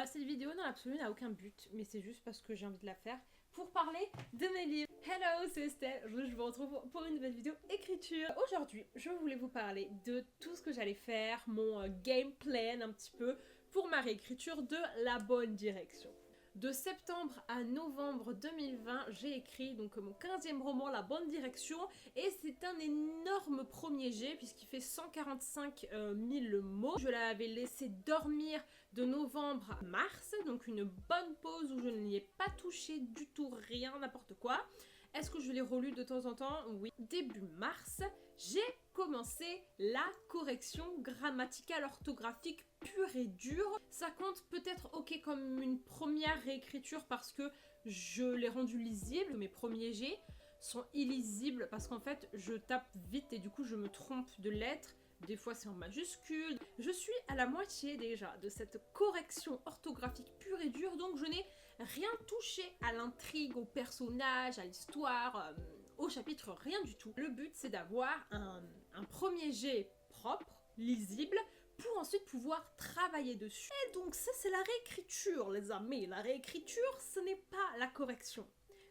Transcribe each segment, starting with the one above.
Cette vidéo dans l'absolu n'a aucun but, mais c'est juste parce que j'ai envie de la faire pour parler de mes livres. Hello, c'est Estelle, je vous retrouve pour une nouvelle vidéo écriture. Aujourd'hui, je voulais vous parler de tout ce que j'allais faire, mon game plan un petit peu pour ma réécriture de La Bonne Direction. De septembre à novembre 2020, j'ai écrit donc mon 15e roman, La Bonne Direction, et c'est un énorme premier jet puisqu'il fait 145 000 mots. Je l'avais laissé dormir de novembre à mars, donc une bonne pause où je n'y ai pas touché du tout, rien, n'importe quoi. Est-ce que je l'ai relu de temps en temps? Oui. Début mars, j'ai commencé la correction grammaticale orthographique pure et dure. Ça compte peut-être ok comme une première réécriture parce que je l'ai rendu lisible. Mes premiers jets sont illisibles parce qu'en fait je tape vite et du coup je me trompe de lettres. Des fois c'est en majuscule. Je suis à la moitié déjà de cette correction orthographique pure et dure, donc je n'ai rien touché à l'intrigue, au personnage, à l'histoire, au chapitre, rien du tout. Le but c'est d'avoir un premier jet propre, lisible, pour ensuite pouvoir travailler dessus. Et donc ça c'est la réécriture les amis. La réécriture ce n'est pas la correction.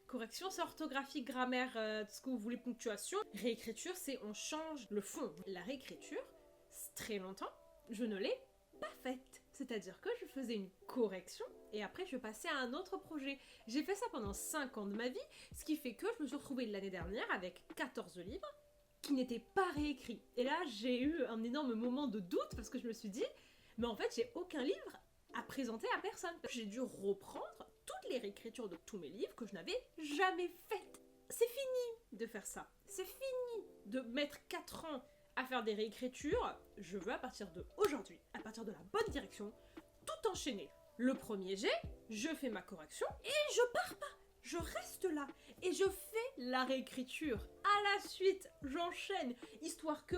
Correction c'est orthographie, grammaire, tout ce que vous voulez, ponctuation. Réécriture c'est on change le fond. La réécriture, très longtemps, je ne l'ai pas faite. C'est-à-dire que je faisais une correction et après je passais à un autre projet. J'ai fait ça pendant 5 ans de ma vie, ce qui fait que je me suis retrouvée l'année dernière avec 14 livres qui n'étaient pas réécrits. Et là j'ai eu un énorme moment de doute parce que je me suis dit, mais en fait j'ai aucun livre à présenter à personne. J'ai dû reprendre toutes les réécritures de tous mes livres que je n'avais jamais faites. C'est fini de faire ça. C'est fini de mettre 4 ans à faire des réécritures. Je veux à partir de aujourd'hui, à partir de La Bonne Direction, tout enchaîner. Le premier jet, je fais ma correction et je pars pas. Je reste là et je fais la réécriture. À la suite, j'enchaîne, histoire que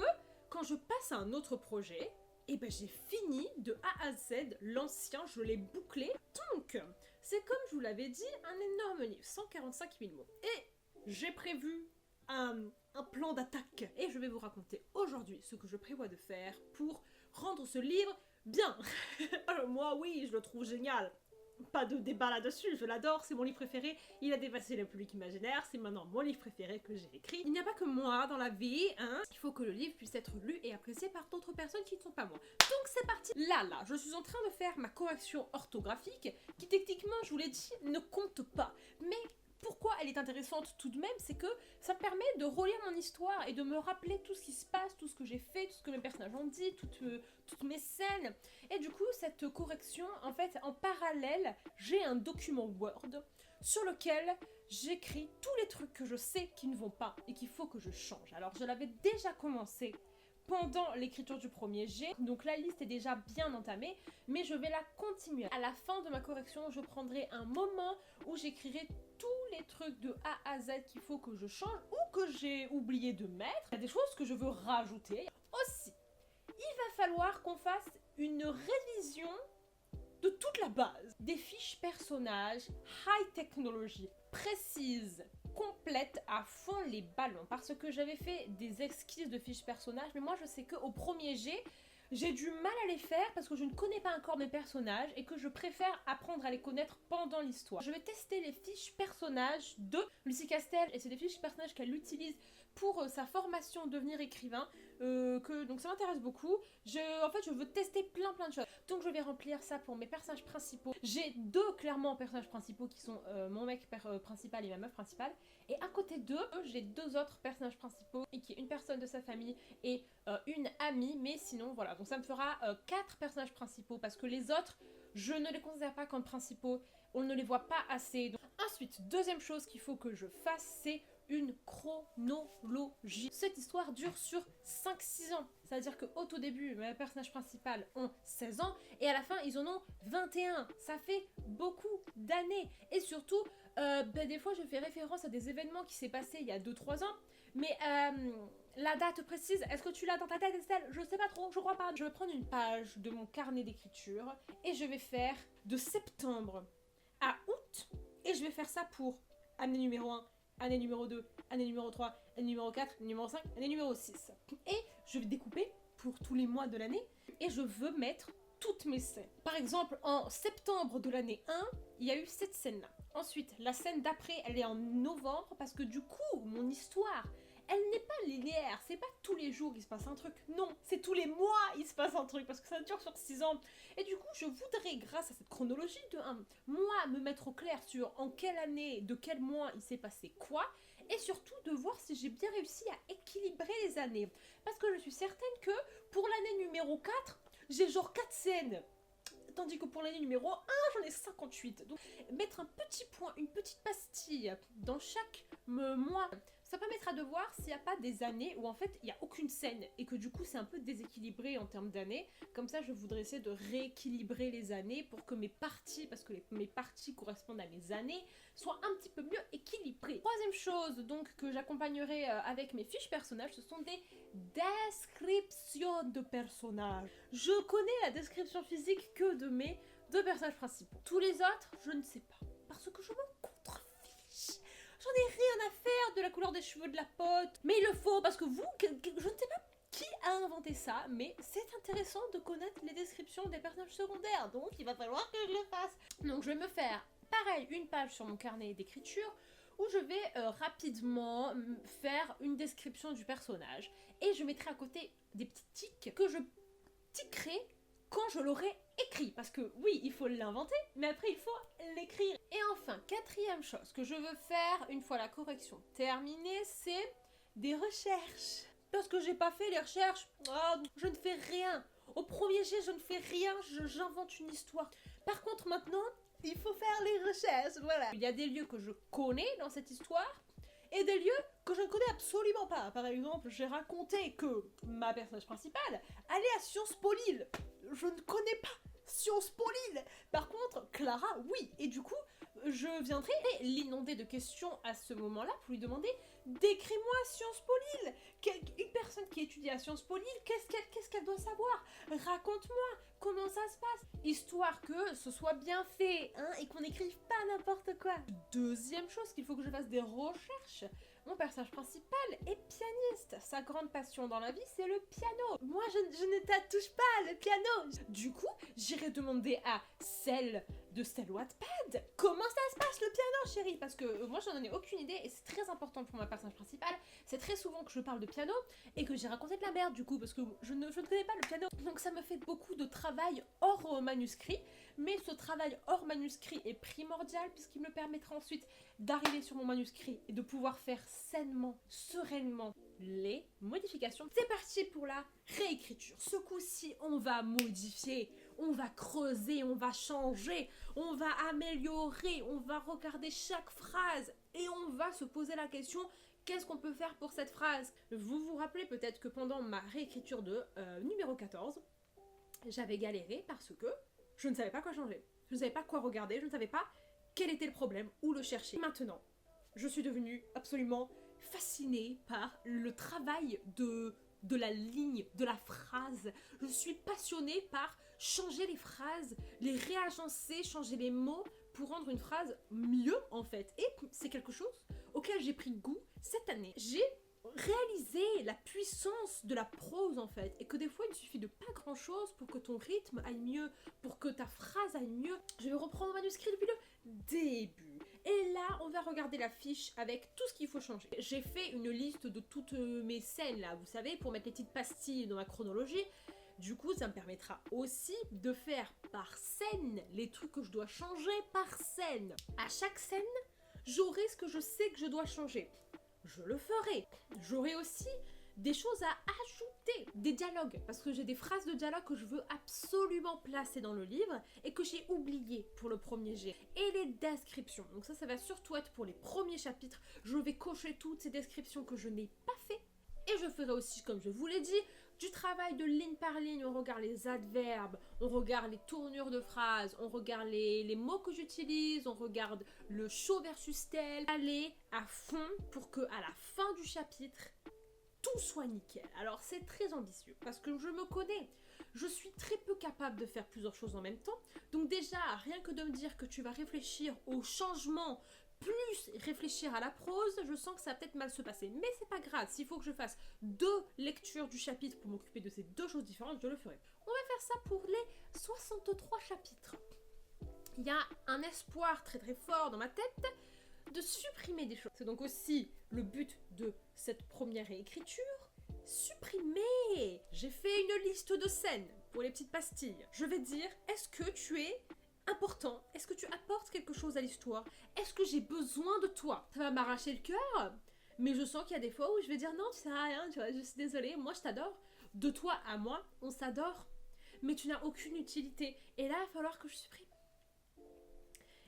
quand je passe à un autre projet, et ben j'ai fini de A à Z l'ancien, je l'ai bouclé. Donc, c'est comme je vous l'avais dit, un énorme livre, 145 000 mots. Et j'ai prévu un plan d'attaque. Et je vais vous raconter aujourd'hui ce que je prévois de faire pour rendre ce livre bien. Moi, oui, je le trouve génial. Pas de débat là-dessus, je l'adore, c'est mon livre préféré, il a dépassé le public imaginaire, c'est maintenant mon livre préféré que j'ai écrit. Il n'y a pas que moi dans la vie, hein. Il faut que le livre puisse être lu et apprécié par d'autres personnes qui ne sont pas moi. Donc c'est parti. Là, je suis en train de faire ma correction orthographique, qui techniquement, je vous l'ai dit, ne compte pas. Mais pourquoi elle est intéressante tout de même, c'est que ça me permet de relire mon histoire et de me rappeler tout ce qui se passe, tout ce que j'ai fait, tout ce que mes personnages ont dit, toutes mes scènes. Et du coup, cette correction, en fait, en parallèle, j'ai un document Word sur lequel j'écris tous les trucs que je sais qui ne vont pas et qu'il faut que je change. Alors, je l'avais déjà commencé pendant l'écriture du premier jet, donc la liste est déjà bien entamée, mais je vais la continuer. À la fin de ma correction, je prendrai un moment où j'écrirai tous les trucs de A à Z qu'il faut que je change ou que j'ai oublié de mettre. Il y a des choses que je veux rajouter. Aussi, il va falloir qu'on fasse une révision de toute la base. Des fiches personnages, high technology, précises, complète à fond les ballons, parce que j'avais fait des esquisses de fiches personnages, mais moi je sais qu'au premier jet, j'ai du mal à les faire parce que je ne connais pas encore mes personnages et que je préfère apprendre à les connaître pendant l'histoire. Je vais tester les fiches personnages de Lucie Castel et c'est des fiches personnages qu'elle utilise pour sa formation devenir écrivain, donc ça m'intéresse beaucoup. En fait je veux tester plein de choses, donc je vais remplir ça pour mes personnages principaux. J'ai deux clairement personnages principaux qui sont mon mec principal et ma meuf principale, et à côté d'eux j'ai deux autres personnages principaux et qui est une personne de sa famille et une amie, mais sinon voilà, donc ça me fera 4 personnages principaux parce que les autres je ne les considère pas comme principaux, on ne les voit pas assez. Donc, ensuite, deuxième chose qu'il faut que je fasse, c'est une chronologie. Cette histoire dure sur 5-6 ans. C'est-à-dire qu'au tout début, mes personnages principaux ont 16 ans et à la fin, ils en ont 21. Ça fait beaucoup d'années. Et surtout, des fois, je fais référence à des événements qui s'est passé il y a 2-3 ans. Mais la date précise, est-ce que tu l'as dans ta tête, Estelle? Je sais pas trop, je crois pas. Je vais prendre une page de mon carnet d'écriture et je vais faire de septembre à août. Et je vais faire ça pour année numéro 1, année numéro 2, année numéro 3, année numéro 4, année numéro 5, année numéro 6. Et je vais découper pour tous les mois de l'année et je veux mettre toutes mes scènes. Par exemple, en septembre de l'année 1, il y a eu cette scène-là. Ensuite, la scène d'après, elle est en novembre parce que du coup, mon histoire, elle n'est pas linéaire. C'est pas tous les jours il se passe un truc. Non, c'est tous les mois il se passe un truc parce que ça dure sur 6 ans. Et du coup, je voudrais, grâce à cette chronologie de 1, moi, me mettre au clair sur en quelle année, de quel mois il s'est passé quoi. Et surtout de voir si j'ai bien réussi à équilibrer les années. Parce que je suis certaine que pour l'année numéro 4, j'ai genre 4 scènes. Tandis que pour l'année numéro 1, j'en ai 58. Donc mettre un petit point, une petite pastille dans chaque mois, ça permettra de voir s'il n'y a pas des années où en fait il n'y a aucune scène et que du coup c'est un peu déséquilibré en termes d'années. Comme ça je voudrais essayer de rééquilibrer les années pour que mes parties, parce que mes parties correspondent à mes années, soient un petit peu mieux équilibrées. Troisième chose donc que j'accompagnerai avec mes fiches personnages, ce sont des descriptions de personnages. Je connais la description physique que de mes 2 personnages principaux. Tous les autres, je ne sais pas. Parce que je m'en contrefiche. J'en ai rien à faire de la couleur des cheveux de la pote. Mais il le faut parce que vous, je ne sais pas qui a inventé ça, mais c'est intéressant de connaître les descriptions des personnages secondaires. Donc il va falloir que je le fasse. Donc je vais me faire, pareil, une page sur mon carnet d'écriture où je vais rapidement faire une description du personnage. Et je mettrai à côté des petits tics que je tiquerai quand je l'aurai écrit. Parce que oui, il faut l'inventer, mais après il faut l'écrire. Et enfin, quatrième chose que je veux faire une fois la correction terminée, c'est des recherches. Parce que j'ai pas fait les recherches, je ne fais rien. Au premier jet, je ne fais rien, j'invente une histoire. Par contre, maintenant, il faut faire les recherches, voilà. Il y a des lieux que je connais dans cette histoire, et des lieux que je ne connais absolument pas. Par exemple, j'ai raconté que ma personnage principale allait à Sciences Po Lille. Je ne connais pas Sciences Po Lille. Par contre, Clara, oui. Et du coup, je viendrai l'inonder de questions à ce moment-là pour lui demander « Décris-moi Sciences Po Lille ! Une personne qui étudie à Sciences Po Lille, qu'est-ce qu'elle doit savoir? Raconte-moi comment ça se passe ?» Histoire que ce soit bien fait, hein, et qu'on n'écrive pas n'importe quoi. Deuxième chose qu'il faut que je fasse des recherches. Mon personnage principal est pianiste. Sa grande passion dans la vie, c'est le piano. Moi, je ne t'attouche pas le piano. Du coup, j'irai demander à celle de Stella Wattpad comment ça se passe le piano, chérie. Parce que moi, j'en ai aucune idée et c'est très important pour ma personnage principale. C'est très souvent que je parle de piano et que j'ai raconté de la merde, du coup, parce que je ne connais pas le piano. Donc ça me fait beaucoup de travail hors manuscrit. Mais ce travail hors manuscrit est primordial puisqu'il me permettra ensuite d'arriver sur mon manuscrit et de pouvoir faire sainement, sereinement les modifications. C'est parti pour la réécriture. Ce coup-ci, on va modifier, on va creuser, on va changer, on va améliorer, on va regarder chaque phrase et on va se poser la question: qu'est-ce qu'on peut faire pour cette phrase? Vous vous rappelez peut-être que pendant ma réécriture de numéro 14, j'avais galéré parce que je ne savais pas quoi changer. Je ne savais pas quoi regarder, je ne savais pas quel était le problème, où le chercher. Maintenant, je suis devenue absolument fascinée par le travail de la ligne, de la phrase. Je suis passionnée par changer les phrases, les réagencer, changer les mots pour rendre une phrase mieux en fait. Et c'est quelque chose auquel j'ai pris goût cette année. J'ai réaliser la puissance de la prose en fait, et que des fois il suffit de pas grand chose pour que ton rythme aille mieux, pour que ta phrase aille mieux. Je vais reprendre mon manuscrit depuis le début et là on va regarder la fiche avec tout ce qu'il faut changer. J'ai fait une liste de toutes mes scènes là, vous savez, pour mettre les petites pastilles dans ma chronologie. Du coup, ça me permettra aussi de faire par scène les trucs que je dois changer par scène. À chaque scène, j'aurai ce que je sais que je dois changer. Je le ferai. J'aurai aussi des choses à ajouter, des dialogues, parce que j'ai des phrases de dialogue que je veux absolument placer dans le livre et que j'ai oublié pour le premier jet. Et les descriptions, donc ça va surtout être pour les premiers chapitres. Je vais cocher toutes ces descriptions que je n'ai pas fait. Et je ferai aussi, comme je vous l'ai dit, du travail de ligne par ligne. On regarde les adverbes, on regarde les tournures de phrases, on regarde les mots que j'utilise, on regarde le chaud versus tel. Aller à fond pour que à la fin du chapitre, tout soit nickel. Alors c'est très ambitieux parce que je me connais. Je suis très peu capable de faire plusieurs choses en même temps. Donc déjà, rien que de me dire que tu vas réfléchir au changement plus réfléchir à la prose, je sens que ça va peut-être mal se passer. Mais c'est pas grave, s'il faut que je fasse 2 lectures du chapitre pour m'occuper de ces 2 choses différentes, je le ferai. On va faire ça pour les 63 chapitres. Il y a un espoir très très fort dans ma tête de supprimer des choses. C'est donc aussi le but de cette première réécriture. Supprimer! J'ai fait une liste de scènes pour les petites pastilles. Je vais dire, est-ce que tu es important? Est-ce que tu apportes quelque chose à l'histoire? Est-ce que j'ai besoin de toi? Ça va m'arracher le cœur, mais je sens qu'il y a des fois où je vais dire non, tu sers à rien, tu vois, je suis désolée, moi je t'adore. De toi à moi, on s'adore, mais tu n'as aucune utilité. Et là, il va falloir que je supprime.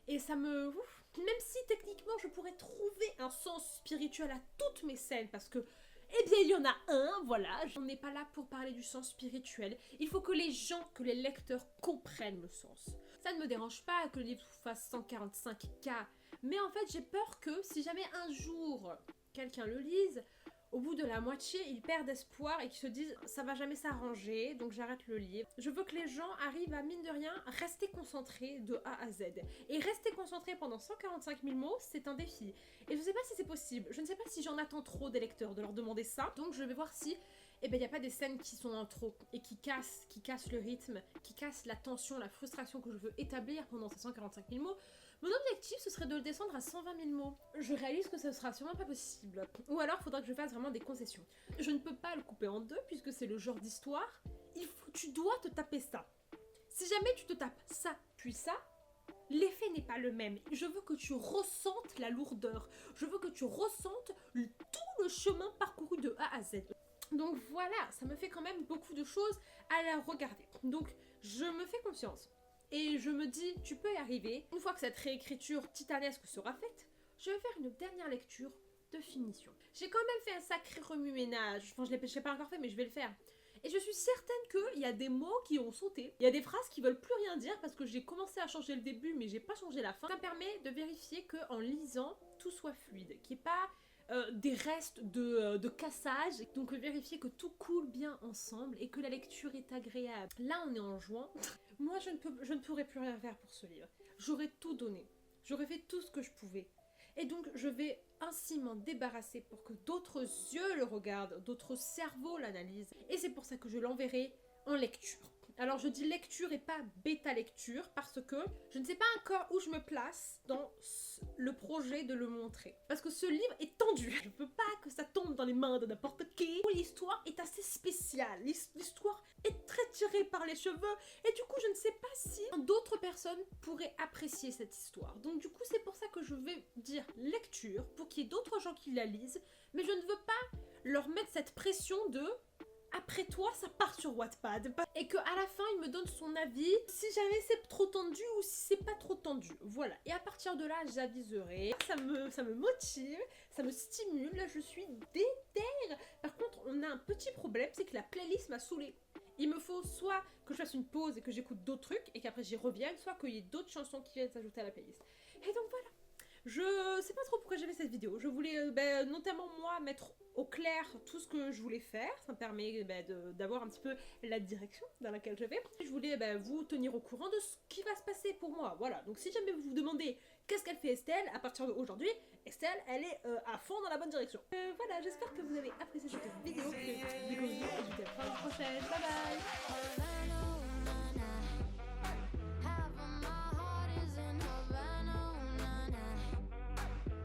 Et ça me... Ouf. Même si techniquement je pourrais trouver un sens spirituel à toutes mes scènes, parce que, eh bien il y en a un, voilà. On n'est pas là pour parler du sens spirituel. Il faut que les gens, que les lecteurs comprennent le sens. Ça ne me dérange pas que le livre fasse 145K, mais en fait j'ai peur que si jamais un jour quelqu'un le lise, au bout de la moitié, ils perdent espoir et qu'ils se disent ça va jamais s'arranger, donc j'arrête le livre. Je veux que les gens arrivent à, mine de rien, rester concentrés de A à Z. Et rester concentrés pendant 145 000 mots, c'est un défi. Et je ne sais pas si c'est possible, je ne sais pas si j'en attends trop des lecteurs de leur demander ça, donc je vais voir si il n'y a pas des scènes qui sont en trop et qui cassent le rythme, qui cassent la tension, la frustration que je veux établir pendant ces 145 000 mots. Mon objectif, ce serait de le descendre à 120 000 mots. Je réalise que ce sera sûrement pas possible. Ou alors, il faudra que je fasse vraiment des concessions. Je ne peux pas le couper en deux, puisque c'est le genre d'histoire. Tu dois te taper ça. Si jamais tu te tapes ça, puis ça, l'effet n'est pas le même. Je veux que tu ressentes la lourdeur. Je veux que tu ressentes tout le chemin parcouru de A à Z. Donc voilà, ça me fait quand même beaucoup de choses à la regarder. Donc, je me fais confiance. Et je me dis, tu peux y arriver. Une fois que cette réécriture titanesque sera faite, je vais faire une dernière lecture de finition. J'ai quand même fait un sacré remue-ménage. Enfin, je ne l'ai pas encore fait, mais je vais le faire. Et je suis certaine qu'il y a des mots qui ont sauté. Il y a des phrases qui veulent plus rien dire parce que j'ai commencé à changer le début, mais j'ai pas changé la fin. Ça permet de vérifier qu'en lisant, tout soit fluide. Qu'il n'y ait pas des restes de cassage. Donc vérifier que tout coule bien ensemble et que la lecture est agréable. Là, on est en juin. Moi, je ne pourrais plus rien faire pour ce livre. J'aurais tout donné. J'aurais fait tout ce que je pouvais. Et donc, je vais ainsi m'en débarrasser pour que d'autres yeux le regardent, d'autres cerveaux l'analysent. Et c'est pour ça que je l'enverrai en lecture. Alors, je dis lecture et pas bêta-lecture parce que je ne sais pas encore où je me place dans le projet de le montrer. Parce que ce livre est tendu. Je ne veux pas que ça tombe dans les mains de n'importe qui. L'histoire est assez spéciale. L'histoire est très tirée par les cheveux. Et du coup, je ne sais pas si d'autres personnes pourraient apprécier cette histoire. Donc du coup, c'est pour ça que je vais dire lecture, pour qu'il y ait d'autres gens qui la lisent. Mais je ne veux pas leur mettre cette pression de... Après toi, ça part sur Wattpad. Et qu'à la fin, il me donne son avis, si jamais c'est trop tendu ou si c'est pas trop tendu. Voilà. Et à partir de là, j'aviserai. Ça me motive, ça me stimule. Là, je suis déter. Par contre, on a un petit problème, c'est que la playlist m'a saoulée. Il me faut soit que je fasse une pause et que j'écoute d'autres trucs et qu'après j'y revienne, soit qu'il y ait d'autres chansons qui viennent s'ajouter à la playlist. Et donc voilà. Je sais pas trop pourquoi j'ai fait cette vidéo. Je voulais notamment moi mettre au clair tout ce que je voulais faire. Ça me permet d'avoir un petit peu la direction dans laquelle je vais. Je voulais vous tenir au courant de ce qui va se passer pour moi. Voilà. Donc si jamais vous vous demandez qu'est-ce qu'elle fait Estelle, à partir d'aujourd'hui, Estelle, elle est à fond dans la bonne direction. Voilà, j'espère que vous avez apprécié cette vidéo. Et je vous dis à la prochaine. Bye bye.